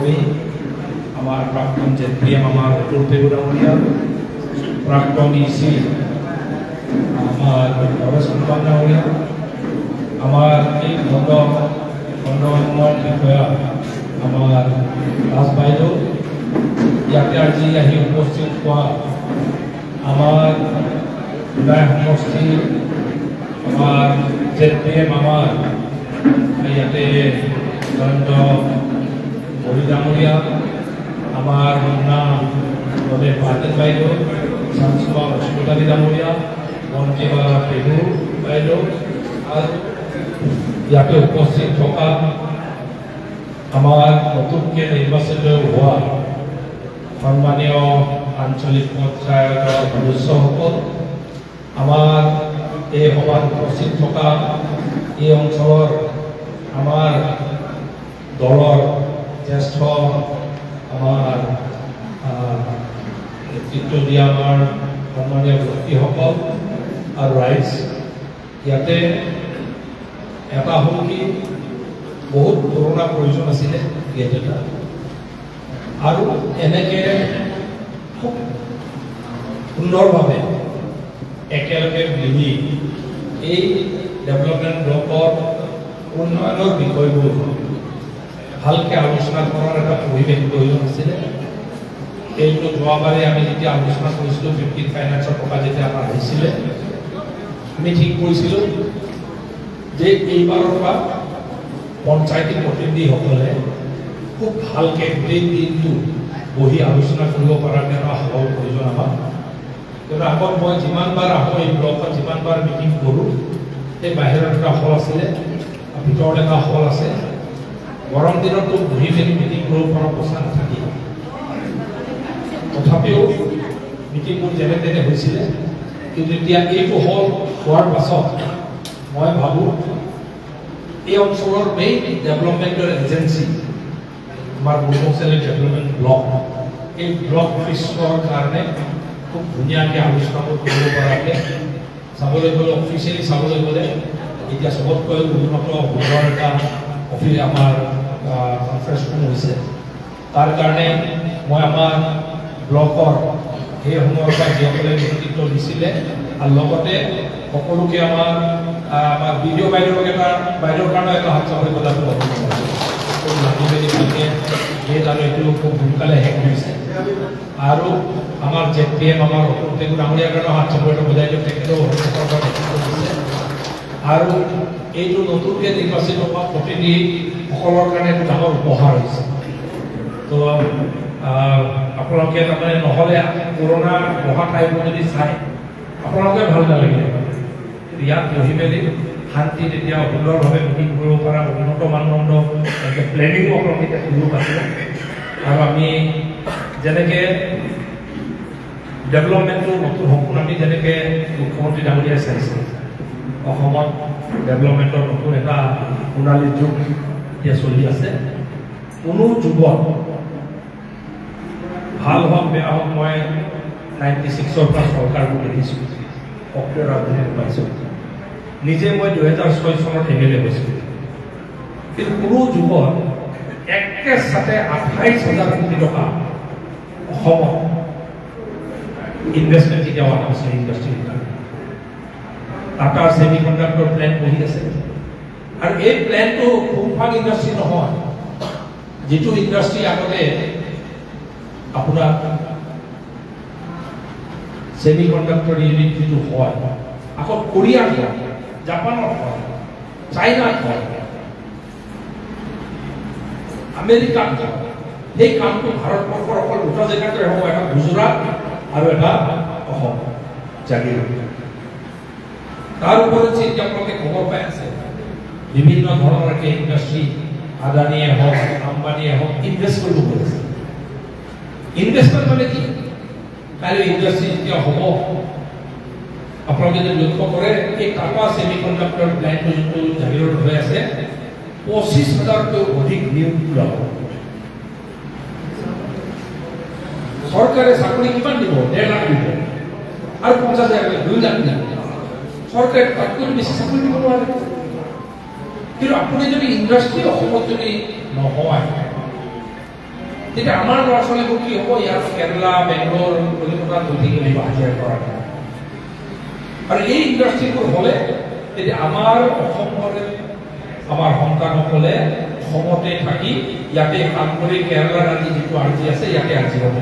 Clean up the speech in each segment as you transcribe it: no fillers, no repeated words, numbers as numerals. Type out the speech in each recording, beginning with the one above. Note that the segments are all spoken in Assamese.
কৰি আমাৰ প্ৰাক্তন জেপিএম আমাৰ অতুল পেগুড়ামূৰীয়া প্ৰাক্তন ইচি আমাৰ নৰেশ ডাঙৰীয়া আমাৰ এই খণ্ড উন্নয়ন বিষয়া আমাৰ দাস বাইদেউ ইয়াতে আজি আহি উপস্থিত হোৱা আমাৰ উদয় সমষ্টি আমাৰ জেপিএম আমাৰ ইয়াতে নৰেন্দ্ৰ মোদী ডাঙৰীয়া আমাৰ মুন্না প্ৰদেশ ভাৰতীয় বাইদেউ সাংসদ লক্ষ্মীকালী ডাঙৰীয়া মন্ত্ৰীবা পেগু বাইদেউ আৰু ইয়াতে উপস্থিত থকা আমাৰ নতুনকৈ নিৰ্বাচিত হোৱা সন্মানীয় আঞ্চলিক পঞ্চায়তৰ সদস্যসকল আমাৰ এই সভাত উপস্থিত থকা এই অঞ্চলৰ আমাৰ দলৰ জ্যেষ্ঠ আমাৰ নেতৃত্ব দিয়া আমাৰ সন্মানীয় ব্যক্তিসকল আৰু ৰাইজ ইয়াতে এটা হ'ল কি বহুত পুৰণা প্ৰয়োজন আছিলে গেট এটা আৰু এনেকৈ খুব সুন্দৰভাৱে একেলগে মিলি এই ডেভেলপমেণ্ট ব্লকৰ উন্নয়নৰ বিষয়বোৰ ভালকৈ আলোচনা কৰাৰ এটা পৰিৱেশ প্ৰয়োজন আছিলে এইটো যোৱাবাৰে আমি যেতিয়া আলোচনা কৰিছিলোঁ 15 ফাইনেন্সৰ টকা যেতিয়া আমাৰ আহিছিলে আমি ঠিক কৰিছিলোঁ যে এইবাৰৰ পৰা পঞ্চায়তী প্ৰতিনিধিসকলে খুব ভালকৈ গোটেই দিনটো বহি আলোচনা কৰিব পৰাকৈ এটা হলৰ প্ৰয়োজন আমাৰ কিন্তু আগত মই যিমানবাৰ আহোঁ এই ব্লকত যিমানবাৰ মিটিং কৰোঁ এই বাহিৰত এটা হল আছিলে ভিতৰত এটা হল আছে গৰম দিনতো বহি মেলি মিটিং কৰিব পৰা অৱস্থা নাথাকি তথাপিও মিটিংবোৰ যেনে তেনে হৈছিলে কিন্তু এতিয়া এইটো হল হোৱাৰ পাছত মই ভাবোঁ এই অঞ্চলৰ মেইন ডেভেলপমেণ্টৰ এজেঞ্চি আমাৰ বড়োচেলী ডেভেলপমেণ্ট ব্লক এই ব্লক অফিচৰ কাৰণে খুব ধুনীয়াকৈ আলোচনাবোৰ কৰিব পৰাকৈ চাবলৈ গ'লে অফিচিয়েলি চাবলৈ গ'লে এতিয়া চবতকৈ উন্নত সুন্দৰ এটা অফিচ আমাৰ কনফাৰেন্স ৰুম হৈছে তাৰ কাৰণে মই আমাৰ ব্লকৰ সেই সময়ৰ পৰা যিসকলে নেতৃত্ব দিছিলে আৰু লগতে সকলোকে আমাৰ ভিডিঅ' বাইদেউক এটা বাইদেউৰ কাৰণে এটা হাত চাপৰি পেলাটো লাগি মেলি ভালকৈ গেট আৰু এইটো খুব সোনকালে শেষ হৈছে আৰু আমাৰ জেপিএম আমাৰ অতুল পেগু ডাঙৰীয়াৰ কাৰণে হাত চাপৰিটো বুজাই দিওঁ তেখেতেও আৰু এইটো নতুনকৈ নিৰ্বাচিত হোৱা প্ৰতিনিধিসকলৰ কাৰণে এইটো ডাঙৰ উপহাৰ হৈছে তো আপোনালোকে তাৰমানে নহ'লে পুৰণা বহা ঠাইবোৰ যদি চায় আপোনালোকে ভাল নালাগিলে ইয়াত বহি মেলি শান্তি তেতিয়া সুন্দৰভাৱে মিটিং কৰিব পৰা উন্নত মানদণ্ড প্লেনিঙো আপোনালোকে এতিয়া কৰিব পাৰিব আৰু আমি যেনেকৈ ডেভেলপমেণ্টৰ নতুন সপোন আমি যেনেকৈ মুখ্যমন্ত্ৰী ডাঙৰীয়াই চাইছে অসমত ডেভেলপমেণ্টৰ নতুন এটা সোণালী যুগ এতিয়া চলি আছে কোনো যুগত ভাল হওক বেয়া হওক মই 96ৰ পৰা চৰকাৰবোৰ দেখিছোঁ সক্ৰিয় ৰাজনীতি পাইছোঁ নিজে মই 2006 চনত এমএলএ হৈছিলোঁ কিন্তু কোনো যুগত একেচাতে 28,000 কোটি টকা অসমত ইনভেষ্টমেণ্ট কেতিয়াও অহা নাছিল ইণ্ডাষ্ট্ৰীৰ কাৰণে টাটাৰ ছেমি কণ্ডাক্টৰ প্লেণ্ট বহি আছে আৰু এই প্লেণ্টটো ফুংফাং ইণ্ডাষ্ট্ৰী নহয় যিটো ইণ্ডাষ্ট্ৰী আগতে আপোনাৰ ছেমি কণ্ডাক্টৰ ইউনিট যিটো হয় আকৌ কোৰিয়াত হয় জাপানত হয় চাইনাত হয় আমেৰিকাত হয় সেই কামটো ভাৰতবৰ্ষৰ অকল দুটা জেগাতে হ'ব এটা গুজৰাট আৰু এটা অসম জাগিৰ তাৰ ওপৰত এতিয়া আপোনালোকে খবৰ পাই আছে বিভিন্ন ধৰণৰ ইণ্ডাষ্ট্ৰী আদানীয়ে হওক আম্বানীয়ে হওক ইনভেষ্ট কৰিব পাৰিছে ইনভেষ্টমেণ্ট মানে কি কাইলৈ ইণ্ডাষ্ট্ৰী যেতিয়া হ'ব আপোনালোকে যদি লক্ষ্য কৰে এই টাটা ছেমি কণ্ডাক্টৰ প্লেণ্টটো যোনটো জাগিৰত হৈ আছে 25,000তকৈ অধিক নিয়োগ ওলাব চৰকাৰে চাকৰি কিমান দিব 1.5 লাখ দিব আৰু 50,000 2 লাখ দিব চৰকাৰে তাতকৈ বেছি চাকৰি দিব নোৱাৰে কিন্তু আপুনি যদি ইণ্ডাষ্ট্ৰী অসমত যদি নহয় তেতিয়া আমাৰ ল'ৰা ছোৱালীবোৰ কি হ'ব ইয়াত কেৰেলা বেংগলোৰ কলিকতাত গৈ থাকিব লাগিব হাজিৰা কৰাৰ কাৰণে আৰু এই ইণ্ডাষ্ট্ৰীবোৰ হ'লে তেতিয়া আমাৰ অসমৰে আমাৰ সন্তানসকলে অসমতে থাকি ইয়াতে কাম কৰি কেৰেলাৰ আজি যিটো আৰ্জি আছে ইয়াতে আৰ্জি হ'ব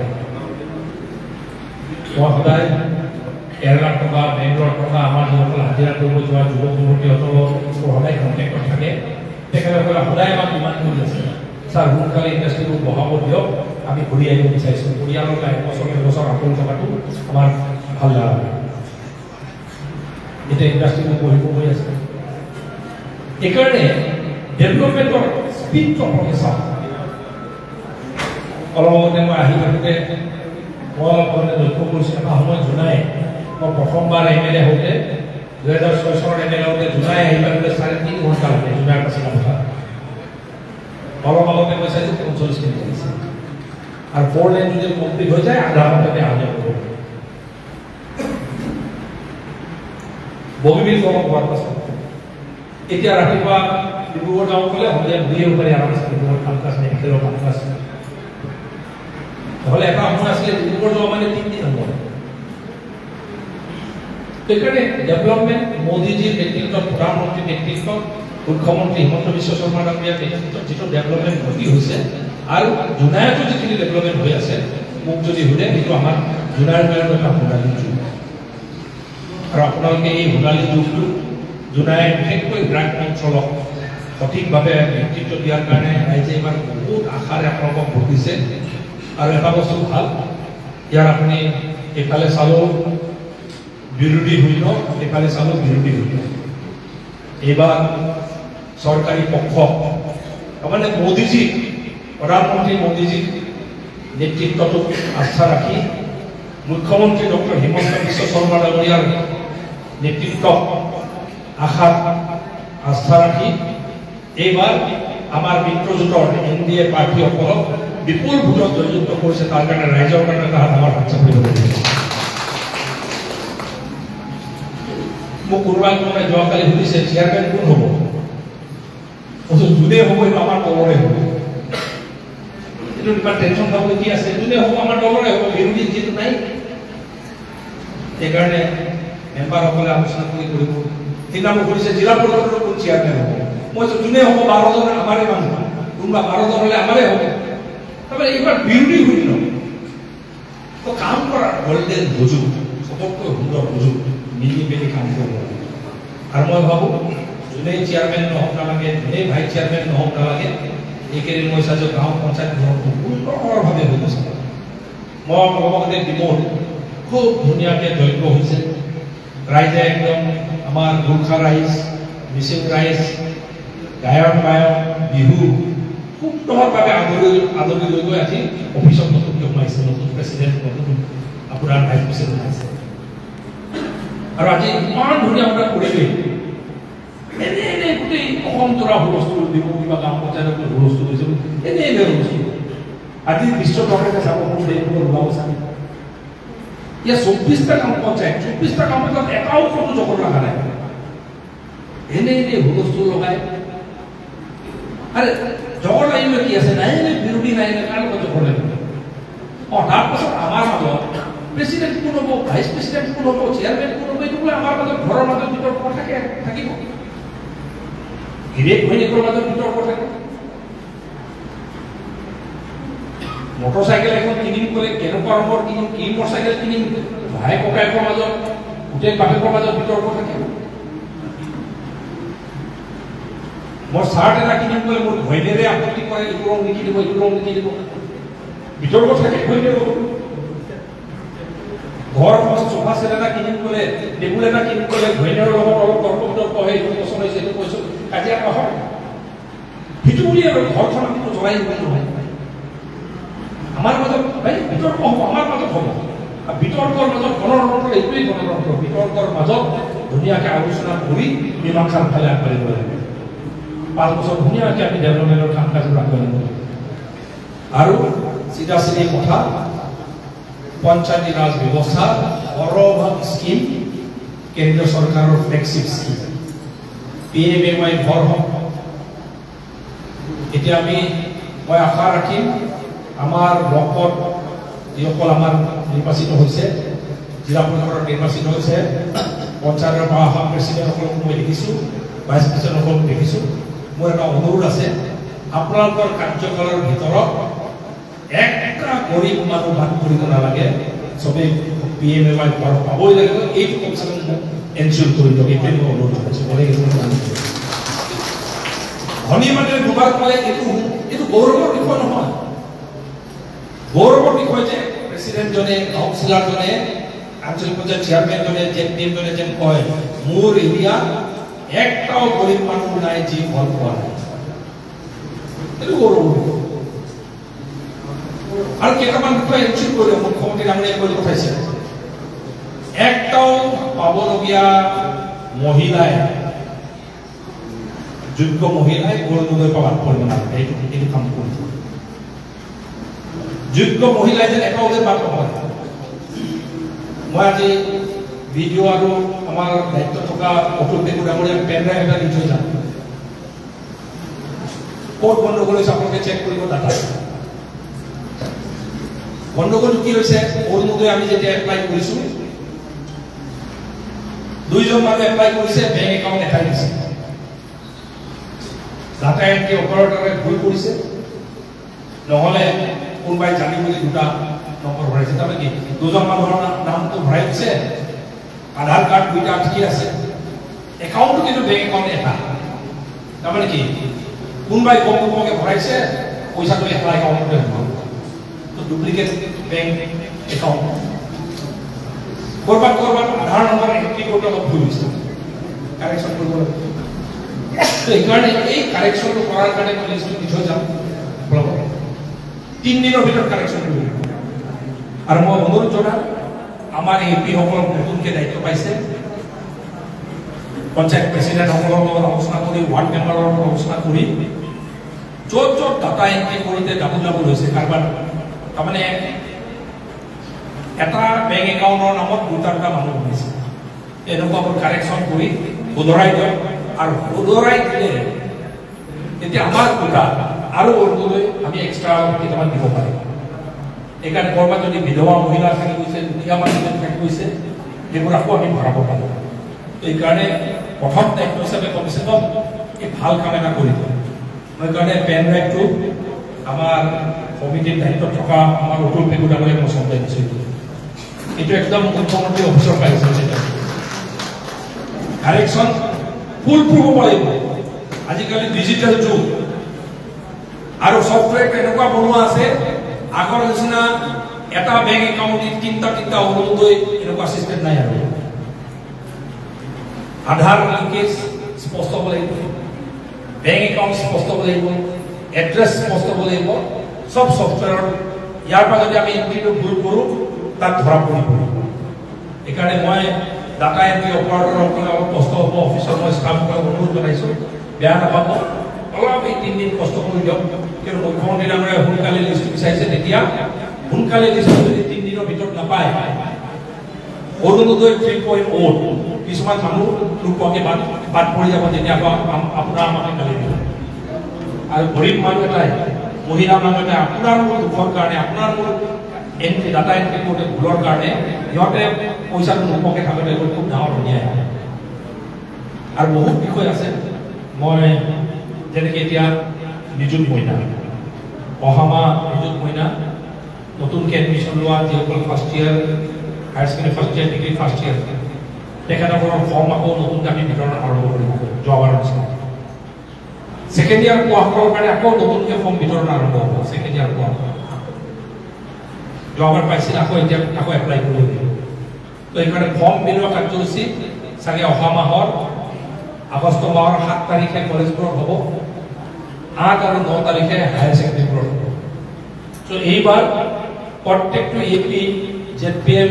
মই সদায় কেৰেলাত থকা বেংগলোৰত থকা আমাৰ যিসকল হাজিৰা কৰিব যোৱা যুৱক যুৱতীসকলৰ সদায় কণ্টেক্টত থাকে তেখেতসকলে সদায় আমাক ডিমাণ্ড কৰি আছে ছাৰ সোনকালে ইণ্ডাষ্ট্ৰীবোৰ বঢ়াব দিয়ক আমি ঘূৰি আহিব বিচাৰিছোঁ পৰিয়ালৰ এবছৰ আপোন থকাটো আমাৰ ভাল নালাগে এতিয়া ইণ্ডাষ্ট্ৰীবোৰ বহিব গৈ আছে এইকাৰণে ডেভেলপমেণ্টৰ স্পীডটো আপোনালোকে চাওক অলপ আগতে মই আহি থাকোঁতে মই অলপ লক্ষ্য কৰিছোঁ এটা সময়ত জোনাই মই প্ৰথমবাৰ MLA হওঁতে 2006 চনৰ MLA হওঁতে জোনাই আহি পাওঁতে 3.5 ঘণ্টা লাগে জোনাইৰ পাছত কথা অলপ আগতে মই চাইছোঁ 45 মিনিট লাগিছে আৰু 4 লেন যদি কমপ্লিট হৈ যায় আধা ঘণ্টাতে অহা যোৱা কৰিব বগীবিল কলম হোৱাৰ পাছত এতিয়া ৰাতিপুৱা ডিব্ৰুগড় যাওঁ ক'লে সন্ধিয়া ঘূৰি আহিব পাৰি আৰামছে ডিব্ৰুগড় কাম কাজ মেডিকেলৰ কাম কাজ নহ'লে এটা সময় আছিলে ডিব্ৰুগড় যোৱা মানে 3 দিন হ'ব সেইকাৰণে ডেভেলপমেণ্ট মোদীজীৰ নেতৃত্বত প্ৰধানমন্ত্ৰীৰ নেতৃত্বত মুখ্যমন্ত্ৰী হিমন্ত বিশ্ব শৰ্মা ডাঙৰীয়াৰ নেতৃত্বত যিটো ডেভেলপমেণ্ট ঘটি হৈছে আৰু জোনাইতো যিখিনি ডেভেলপমেণ্ট হৈ আছে মোক যদি সোধে সেইটো আমাৰ জোনাইৰ কাৰণে এটা সোণালী যুগ আৰু আপোনালোকে এই সোণালী যুগটো জোনাই বিশেষকৈ গ্ৰাম্য অঞ্চলক সঠিকভাৱে নেতৃত্ব দিয়াৰ কাৰণে ৰাইজে এইবাৰ বহুত আশাৰে আপোনালোকক ভোট দিছে আৰু এটা বস্তু ভাল ইয়াৰ আপুনি এইফালে চালেও বিৰোধী শূন্য এইফালে চালেও বিৰোধী শূন্য এইবাৰ চৰকাৰী পক্ষ তাৰমানে মোদীজী প্ৰধানমন্ত্ৰী মোদীজীৰ নেতৃত্বটোক আস্থা ৰাখি মুখ্যমন্ত্ৰী ডক্টৰ হিমন্ত বিশ্ব শৰ্মা ডাঙৰীয়াৰ নেতৃত্বক আশাত আস্থা ৰাখি এইবাৰ আমাৰ মিত্ৰজোঁটৰ NDA প্ৰাৰ্থীসকলক বিপুল ভোটত জয়যুক্ত কৰিছে তাৰ কাৰণে ৰাইজৰ কাৰণে এটা ডাঙৰ হাত চাপৰি ল'ব লাগিব মোক কোনোবাই যোৱাকালি সুধিছে চেয়াৰমেন কোন হ'ব যোনে হ'ব এইটো আমাৰ দলৰে হ'ব এইটো ইমান টেনশ্যন খাবলৈ কি আছে যোনে হ'ব আমাৰ দলৰে হ'ব বিৰোধী যিটো নাই সেইকাৰণে মেম্বাৰসকলে আলোচনা কৰিব সেইদিনা মোক সুধিছে জিলা পৰিষদৰ কোন চেয়াৰমেন হ'ব মই যোনে হ'ব 12 জন আমাৰে মানুহ কোনোবা 12 জন হ'লে আমাৰে হ'ব তাৰমানে এইবাৰ বিৰোধী শূন্য তো কাম কৰাৰ গল্ডেন সুযোগ চবতকৈ সুন্দৰ সুযোগ মিলি মেলি কাম কৰিব আৰু মই ভাবোঁ যোনে চেয়াৰমেন নহওক নালাগে যোনে ভাইচ চেয়াৰমেন নহওক নালাগে এইকেইদিন মই চাইছোঁ গাঁও পঞ্চায়তবোৰত সুন্দৰভাৱে হৈ গৈছে মই লগতে ডিমৌত খুব ধুনীয়াকৈ যজ্ঞ হৈছে ৰাইজে একদম আমাৰ গোৰ্খা ৰাইজ মিচিং ৰাইজ গায়ক বায়ক বিহু সুন্দৰভাৱে আদৰি লৈ গৈ আজি অফিচত নতুনকৈ সোমাইছে নতুন প্ৰেচিডেণ্ট নতুন আপোনাৰ ভাইচ প্ৰেচিডেণ্ট আছে আৰু আজি ইমান ধুনীয়া আপোনাৰ পৰিৱেশ এনে গোটেই অসমজোৰা হুলস্থুল দিব কিবা গাঁও পঞ্চায়তত হুলস্থুল হৈছে এনে হুলস্থুল আজি বিশ্ব দৰকাৰে যাব কোনো দেশবোৰ ওলাব চাগে ইয়াৰ 24টা গাঁও পঞ্চায়ত 24টা গাঁও পঞ্চায়ত এটাও কোনো জগত লগা নাই এনে হুলস্থুল লগাই আরে জগৰ লাগিব কি আছে নাই নে বিৰোধী নাই নে কাৰ লগত জগৰ লাগিব তাৰপাছত আমাৰ মাজত প্ৰেচিডেণ্ট কোন হ'ব ভাইচ প্ৰেচিডেণ্ট কোন হ'ব চেয়াৰমেন কোন হ'ব এইটো আমাৰ মাজত ঘৰৰ মাজত বিতৰ্ক থাকিব গিৰিয়েক ঘৈণীয়েকৰ মাজত বিতৰ্ক থাকিব মটৰচাইকেল এখন কিনিম ক'লে কেনেকুৱা ৰঙৰ কিনিম কি মটৰচাইকেল কিনিম ভাই ককায়েকৰ মাজত গোটেই বাপেকৰ মাজত বিতৰ্ক থাকিব মোৰ চাৰ্ট এটা কিনিম ক'লে মোৰ ঘৈণীয়েৰে আপত্তি কৰে এইটো ৰং নিকিনিব এইটো ৰং নিকিনিব বিতৰ্ক থাকে ঘৈণীয়েৰ ঘৰ সোফা চেট এটা কিনিম ক'লে টেবুল এটা কিনিম ক'লে ঘৈণীয়েৰ লগত অলপ তৰ্ক বিতৰ্ক হয় এইটো পচন্দ হৈছে এইটো কৈছোঁ কাজিয়া নহয় সেইটো বুলি আৰু ঘৰখন আমি জ্বলাই দিব নহয় আমাৰ মাজত বিতৰ্ক হ'ব আমাৰ মাজত হ'ব বিতৰ্কৰ মাজত গণতন্ত্ৰ এইটোৱেই গণতন্ত্ৰ বিতৰ্কৰ মাজত ধুনীয়াকৈ আলোচনা কৰি মীমাংসাৰ ফালে আগবাঢ়িব লাগে 5 বছৰ ধুনীয়াকৈ আমি ডেভেলপমেণ্টৰ কাম কাজত আগবাঢ়িব লাগে আৰু চিধা চিধি কথা পঞ্চায়তী ৰাজ ব্যৱস্থা সৰ্বভাগ স্কিম কেন্দ্ৰীয় চৰকাৰৰ ফ্লেগশ্বিপ স্কিম PMAY ঘৰ হওক এতিয়া মই আশা ৰাখিম আমাৰ ব্লকত যিসকল আমাৰ নিৰ্বাচিত হৈছে জিলা পৰিষদৰ নিৰ্বাচিত হৈছে পঞ্চায়তৰ পৰা অহা প্ৰেচিডেণ্টসকলক মই দেখিছোঁ ভাইচ প্ৰেচিডেণ্টসকলক দেখিছোঁ মোৰ এটা অনুৰোধ আছে আপোনালোকৰ কাৰ্যকালৰ ভিতৰত একটা গৰীব মানুহ বাদ কৰিব নালাগে চবেই PMAY ঘৰ পাবই লাগিব এইটো কমচে কম এনচিয়ৰ কৰি দিয়ক এইটোৱে মই অনুৰোধ জনাইছোঁ ধনী মানুহে দুবাৰ পালে এইটো গৌৰৱৰ বিষয় নহয় গৌৰৱৰ বিষয় যে প্ৰেচিডেণ্টজনে কাউন্সিলৰজনে আঞ্চলিক পঞ্চায়ত চেয়াৰমেনজনে জেডিএমজনে যেন কয় মোৰ এৰিয়াত একটাও গৰীব মানুহ নাই যি ঘৰ পোৱা নাই এইটো গৌৰৱৰ বিষয় আৰু কেইটামান বিষয় এনচিয়ৰ কৰি মুখ্যমন্ত্ৰী ডাঙৰীয়াই কৈ পঠাইছে একটাও পাবলগীয়া মহিলাই যোগ্য মহিলাই অৰুণোদয় পাবাত পৰিব নালাগে এইটো কাম কৰিব যোগ্য মহিলাই যেন একাউণ্টে বাদ পাব মই আজি ভিডিঅ' আৰু আমাৰ দায়িত্ব থকা অতুল পেগু ডাঙৰীয়া পেন ড্ৰাইভ এটা দি থৈ যাম ক'ত গণ্ডগোল হৈছে আপোনালোকে চেক কৰিব ডাটা গণ্ডগোলটো কি হৈছে অৰুণোদয় আমি যেতিয়া এপ্লাই কৰিছোঁ দুইজন মানুহে এপ্লাই কৰিছে বেংক একাউণ্ট এটাই দিছে ডাটা এণ্ট্ৰি অপাৰেটৰে ভুল কৰিছে নহ'লে কোনোবাই জানি বুলি দুটা নম্বৰ ভৰাইছে তাৰমানে কি দুজন মানুহৰ নামটো ভৰাই দিছে আধাৰ কাৰ্ড দুইটা ঠিকে আছে একাউণ্টটো কিন্তু বেংক একাউণ্ট এটা তাৰমানে কি কোনোবাই কম কমকৈ ভৰাইছে পইচাটো এটা একাউণ্টতে সোমাব ডুপ্লিকেট বেংক একাউণ্ট কৰবাত আধাৰ নম্বৰ এণ্ট্ৰি কৰোঁতে অলপ ভুল হৈছে কাৰেকশ্যন কৰিব লাগিব এইকাৰণে এই কাৰেকশ্যনটো কৰাৰ কাৰণে মই লিষ্টটো দি থৈ যাম 3 দিনৰ ভিতৰত কাৰেকশ্যন কৰিব আৰু মই অনুৰোধ জনাম আমাৰ এপিসকলক নতুনকৈ দায়িত্ব পাইছে পঞ্চায়ত প্ৰেচিডেণ্টসকলৰ লগত আলোচনা কৰি ৱাৰ্ড মেম্বাৰৰ লগত আলোচনা কৰি য'ত ডাটা এণ্ট্ৰি কৰোঁতে ডাবুল হৈছে কাৰোবাৰ তাৰমানে এটা বেংক একাউণ্টৰ নামত দুটা মানুহ হৈছে এনেকুৱাবোৰ কাৰেকশ্যন কৰি শুধৰাই দিয়ক আৰু শুধৰাই দিলে তেতিয়া আমাৰ কোটা আৰু অৰুণোদয় আমি এক্সট্ৰা কেইটামান দিব পাৰিম এইকাৰণে ক'ৰবাত যদি বিধৱা মহিলা থাকি গৈছে দুখীয়া মানুহ থাকি গৈছে সেইবোৰ আকৌ আমি ভৰাব পাৰোঁ এইকাৰণে প্ৰথম দায়িত্ব হিচাপে কমচে কম এই ভাল কাম এটা কৰি দিওঁ মই কাৰণে পেন ড্ৰাইভটো আমাৰ কমিটিৰ দায়িত্বত থকা আমাৰ অতুল পেগু ডাঙৰীয়াক মই চম্ভাই দিছোঁ এইটো একদম মুখ্যমন্ত্ৰী অফিচৰ পাইছে কাৰেকশ্যন ফুল প্ৰুফ হ'ব লাগিব আজিকালি ডিজিটেল যুগ আৰু ছফ্টৱেৰটো এনেকুৱা বনোৱা আছে আগৰ নিচিনা এটা বেংক একাউণ্টত তিনিটা অৰুণোদয় এনেকুৱা চিষ্টেম নাই আৰু আধাৰ লিংকেজ স্পষ্ট হ'ব লাগিব বেংক একাউণ্ট স্পষ্ট হ'ব লাগিব এড্ৰেছ স্পষ্ট হ'ব লাগিব সব ছফ্টৱেৰৰ ইয়াৰ পৰা যদি আমি এণ্ট্ৰিটো ভুল কৰোঁ তাত ধৰা পৰিব এইকাৰণে মই ডাটা এণ্ট্ৰি অপাৰেটৰসকলে অলপ কষ্ট হ'ব অফিচত মই ষ্টাফসকলক অনুৰোধ জনাইছোঁ বেয়া নাপাব অলপ এই 3 দিন কষ্ট কৰি দিয়ক কিন্তু মুখ্যমন্ত্ৰী ডাঙৰীয়াই সোনকালে লিষ্টটো বিচাৰিছে তেতিয়া সোনকালে লিষ্টটো যদি 3 দিনৰ ভিতৰত নাপায় অৰুণোদয় 3.0 কিছুমান মানুহ নোপোৱাকৈ বাদ পৰি যাব তেতিয়া আপোনাৰ আমাকে গালি দিব আৰু গৰীব মানুহ এটাই মহিলা মানুহ এটাই আপোনাৰ মোৰ দুখৰ কাৰণে আপোনাৰ মোৰ এণ্ট্ৰি ডাটা এণ্ট্ৰি কৰোঁতে ভুলৰ কাৰণে সিহঁতে পইচাটো নোপোৱাকৈ থাকোঁতে খুব ডাঙৰ অন্যায় আৰু বহুত বিষয় আছে মই যেনেকৈ এতিয়া নিযুত মইনা অহা মাহ নিযুত মইনা নতুনকৈ এডমিশ্যন লোৱা যিসকল first year higher secondary first year degree first year তেখেতসকলৰ ফৰ্ম আকৌ নতুনকৈ আমি বিতৰণ আৰম্ভ কৰিব যোৱাবাৰৰ নিচিনা ছেকেণ্ড ইয়াৰ পোৱাসকলৰ কাৰণে আকৌ নতুনকৈ ফৰ্ম বিতৰণ আৰম্ভ হ'ব ছেকেণ্ড ইয়াৰ পোৱাসকল যোৱাবাৰ পাইছিল আকৌ এতিয়া আকৌ এপ্লাই কৰিব লাগিব তো এইকাৰণে ফৰ্ম বিলোৱা কাৰ্যসূচী চাগে অহা মাহৰ আগষ্ট মাহৰ 7 তাৰিখে কলেজবোৰত হ'ব 8 আৰু 9 তাৰিখে হায়াৰ ছেকেণ্ডেৰীবোৰত হ'ব তো এইবাৰ প্ৰত্যেকটো এপি জেডপিএম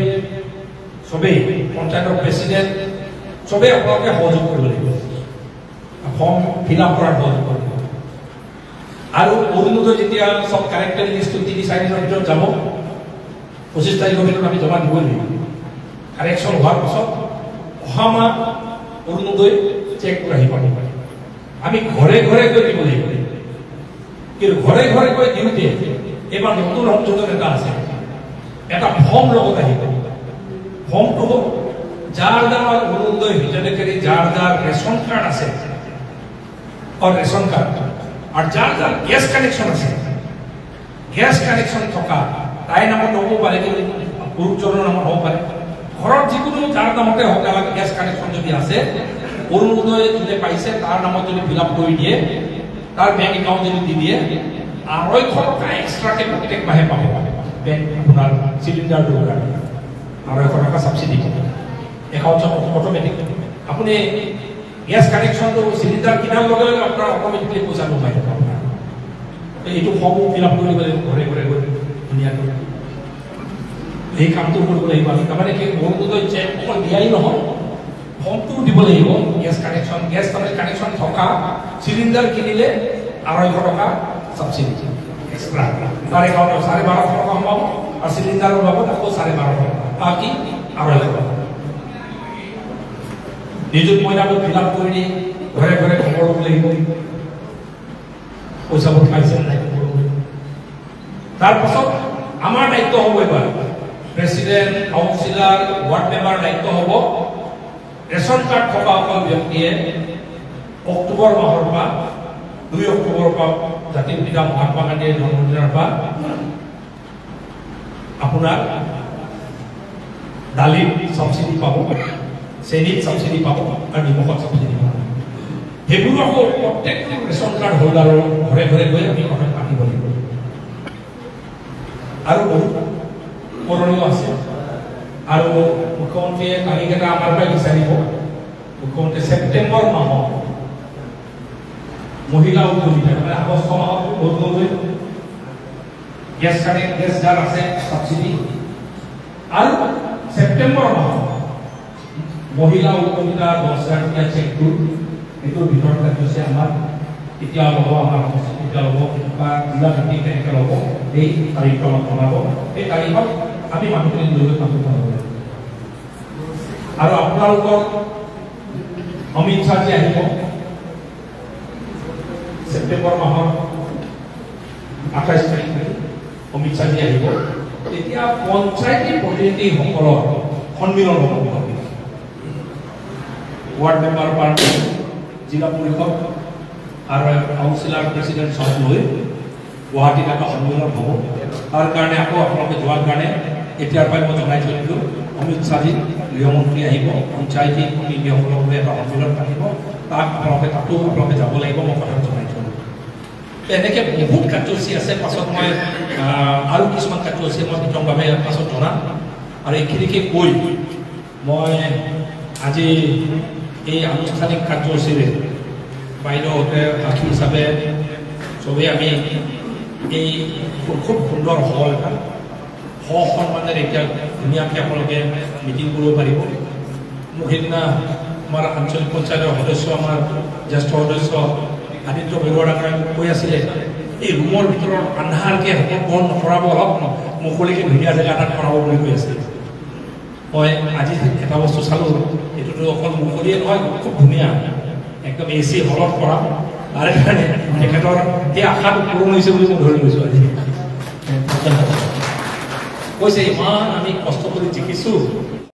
সবেই পঞ্চায়তৰ প্ৰেচিডেণ্ট সবেই আপোনালোকে সহযোগ কৰিব লাগিব ফৰ্ম ফিল আপ কৰাৰ সহযোগ কৰিব আৰু অৰুণোদয় যেতিয়া সব কাৰেক্টেড লিষ্টটো 3-4 দিনৰ ভিতৰত যাব 25 তাৰিখৰ ভিতৰত আমি জমা দিব লাগিব কাৰেকশ্যন হোৱাৰ পাছত অহা মাহ অৰুণোদয় চেক কৰি আহিব আমি ঘৰে ঘৰে গৈ দিব লাগিব কিন্তু ঘৰে ঘৰে গৈ দিওঁতে এইবাৰ নতুন সংযোজন এটা আছে, এটা ফৰ্ম লগত আহিব। ফৰ্মটো যাৰ যাৰ অৰুণোদয় হিতাধিকাৰী, যাৰ যাৰ ৰেচন কাৰ্ড আছে ৰেচন কাৰ্ড আৰু যাৰ যাৰ গেছ কানেকশ্যন আছে, গেছ কানেকশ্যন থকা তাইৰ নামত হ'ব পাৰে, কিন্তু পুৰুষজনৰ নামত হ'ব পাৰে। ঘৰত যিকোনো যাৰ নামতে হওক, গেছ কানেকশ্যন যদি আছে, অৰুণোদয় যোনে পাইছে তাৰ নামত যদি ফিল আপ কৰি দিয়ে, তাৰ বেংক একাউণ্ট যদি দি দিয়ে, 250 টকা এক্সট্ৰাকে প্ৰত্যেক মাহে পাব বেংক আপোনাৰ চিলিণ্ডাৰটোৰ কাৰণে। 250 টকা ছাবচিডি একাউণ্ট অট'মেটিক। আপুনি গেছ কানেকশ্যনটো চিলিণ্ডাৰ কিনাৰ লগে লগে আপোনাৰ অট'মেটিকলি পইচা নোপাই থকা আপোনাৰ। এইটো ফৰ্ম ফিল আপ কৰিব লাগিব ঘৰে ঘৰে গৈ ধুনীয়াকৈ। এই কামটো কৰিব লাগিব আমি। তাৰমানে কি অৰুণোদয় চেক অকল দিয়াই নহয়, ফৰ্মটোও দিব লাগিব। গেছ কানেকশ্যন, গেছ কানেকশ্যন থকা চিলিণ্ডাৰ কিনিলে 250 টকা ছাবচিডি এক্সট্ৰা। তাৰ একাউণ্টত 1250 টকা পাব আৰু চিলিণ্ডাৰৰ বাবদ আকৌ 1250 টকা, বাকী 250 টকা। নিযুত মইনাটো ফিল আপ কৰি দি ঘৰে ঘৰে খবৰ ল'ব লাগিব, পইচাবোৰ পাইছে নাই। তাৰপাছত আমাৰ দায়িত্ব হ'ব এবাৰ, প্ৰেচিডেণ্ট, কাউন্সিলাৰ, ৱাৰ্ড মেম্বাৰ দায়িত্ব হ'ব ৰেচন কাৰ্ড থকা অকল ব্যক্তিয়ে অক্টোবৰ মাহৰ পৰা 2 অক্টোবৰৰ পৰা জাতিৰ পিতা মহাত্মা গান্ধীৰ জন্মদিনৰ পৰা আপোনাৰ দালিত ছাবচিডি পাব, চেনিত ছাবচিডি পাব আৰু নিমখত ছাবচিডি পাব। সেইবোৰ আকৌ প্ৰত্যেকটো ৰেচন কাৰ্ড হোল্ডাৰৰ ঘৰে ঘৰে গৈ আমি কথা পাতিব লাগিব। আৰু বহুত কৰণীয় আছে। আৰু মুখ্যমন্ত্ৰীয়ে তাৰিখকেইটা আমাৰ পৰা বিচাৰিব। মুখ্যমন্ত্ৰী ছেপ্টেম্বৰ মাহত মহিলা উদ্যোগিতা, মানে আগষ্ট মাহত অৰুণোদয়, গেছ যাৰ আছে ছাবচিডি, আৰু ছেপ্টেম্বৰ মাহত মহিলা উদ্যোগিতা 10,000 টকীয়া চেকটো, এইটোৰ ভিতৰত কাৰ্যসূচী আমাৰ এতিয়া ল'ব, আমাৰ সমষ্টিত এতিয়া ল'ব বা জিলা ভিত্তিক তেনেকৈ ল'ব। এই তাৰিখটো আমাক জনাব। এই তাৰিখত আমি মানুহখিনি লৈ কামটো কৰিব লাগিব। আৰু আপোনালোকৰ অমিত শ্বাহজী আহিব ছেপ্টেম্বৰ মাহৰ 28 তাৰিখে, অমিত শ্বাহজী আহিব। তেতিয়া পঞ্চায়তী প্ৰতিনিধিসকলৰ সন্মিলন হ'ব। ৱাৰ্ড মেম্বাৰ পাৰ্টি, জিলা পৰিষদ আৰু কাউন্সিলাৰ, প্ৰেচিডেণ্ট চব লৈ গুৱাহাটীত এটা সন্মিলন হ'ব। তাৰ কাৰণে আকৌ আপোনালোকে যোৱাৰ কাৰণে এতিয়াৰ পৰাই মই জনাই থৈ দিলোঁ, অমিত শ্বাহজী গৃহমন্ত্ৰী আহিব, পঞ্চায়তী প্ৰতিনিধিসকলক লৈ এটা সন্মিলন পাতিব। তাত তাতো আপোনালোকে যাব লাগিব, মই কথাটো জনাই থৈ দিলোঁ। এনেকৈ বহুত কাৰ্যসূচী আছে। পাছত মই আৰু কিছুমান কাৰ্যসূচী মই বিতংভাৱে পাছত জনাম। আৰু এইখিনিকে কৈ মই আজি এই আনুষ্ঠানিক কাৰ্যসূচীৰে বাইদেউহঁতে সাক্ষী হিচাপে চবেই আমি এই খুব সুন্দৰ হল এটা সন্মানেৰে এতিয়া ধুনীয়াকৈ আপোনালোকে মিটিং কৰিব পাৰিব। মোক সেইদিনা আমাৰ আঞ্চলিক পঞ্চায়তৰ সদস্য, আমাৰ জ্যেষ্ঠ সদস্য আদিত্য বৰুৱা ডাঙৰে কৈ আছিলে, এই ৰুমৰ ভিতৰত আন্ধাৰকৈ সকলো বন্ধ নকৰাব, অলপ মুকলিকৈ ধুনীয়া জেগা এটাত কৰাব বুলি কৈ আছিলে। মই আজি এটা বস্তু চালোঁ, এইটোতো অকল মুকলিয়ে নহয়, খুব ধুনীয়া একদম AC হলত কৰা। তাৰ কাৰণে তেখেতৰ এই আশাটো পূৰণ হৈছে বুলি মই ধৰি লৈছোঁ আজি। কৈছে ইমান আমি কষ্ট কৰি জিকিছোঁ,